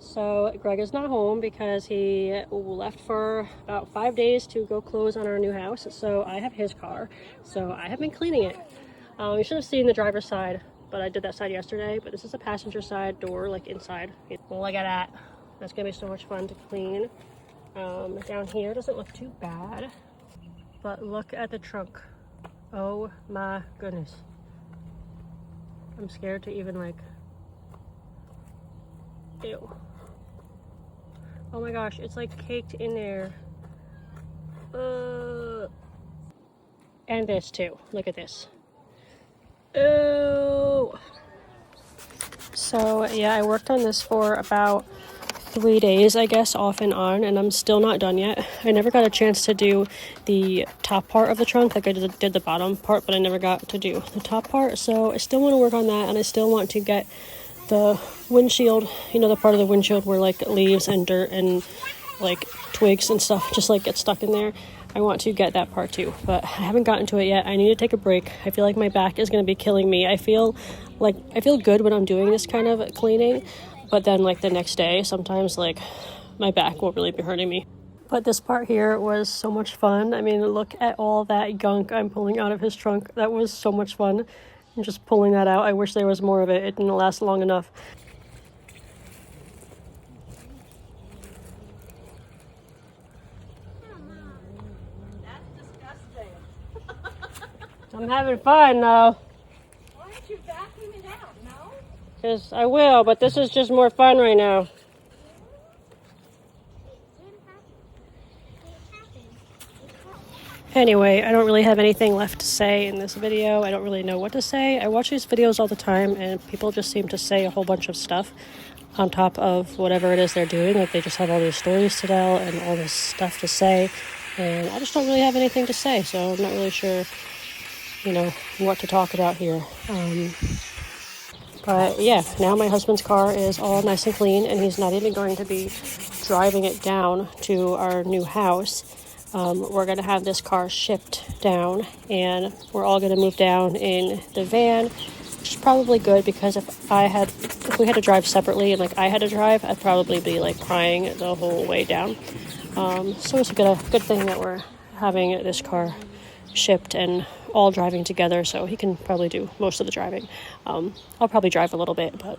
So Greg is not home because he left for about 5 days to go close on our new house. So I have his car. So I have been cleaning it. You should have seen the driver's side, but I did that side yesterday. But this is the passenger side door, like inside. Look at that. That's gonna be so much fun to clean. Down here doesn't look too bad, but look at the trunk. Oh my goodness. I'm scared to even like, ew. Oh my gosh, it's like caked in there. And this too, look at this. Ew. So yeah, I worked on this for about 3 days, I guess, off and on, and I'm still not done yet. I never got a chance to do the top part of the trunk, like I did the bottom part, but I never got to do the top part. So I still want to work on that, and I still want to get the windshield, you know, the part of the windshield where like leaves and dirt and like twigs and stuff just like get stuck in there. I want to get that part too, but I haven't gotten to it yet. I need to take a break. I feel like my back is going to be killing me. I feel good when I'm doing this kind of cleaning, but then like the next day, sometimes like my back won't really be hurting me. But this part here was so much fun. I mean, look at all that gunk I'm pulling out of his trunk. That was so much fun. And just pulling that out. I wish there was more of it. It didn't last long enough. I'm having fun though. Why aren't you vacuuming it out? No? Because I will, but this is just more fun right now. Anyway, I don't really have anything left to say in this video. I don't really know what to say. I watch these videos all the time and people just seem to say a whole bunch of stuff on top of whatever it is they're doing. Like they just have all these stories to tell and all this stuff to say. And I just don't really have anything to say, so I'm not really sure, you know, what to talk about here. But yeah, now my husband's car is all nice and clean and he's not even going to be driving it down to our new house. We're going to have this car shipped down and we're all going to move down in the van, which is probably good because if we had to drive separately and like I had to drive, I'd probably be like crying the whole way down. So it's a good thing that we're having this car shipped and all driving together, so he can probably do most of the driving. I'll probably drive a little bit, but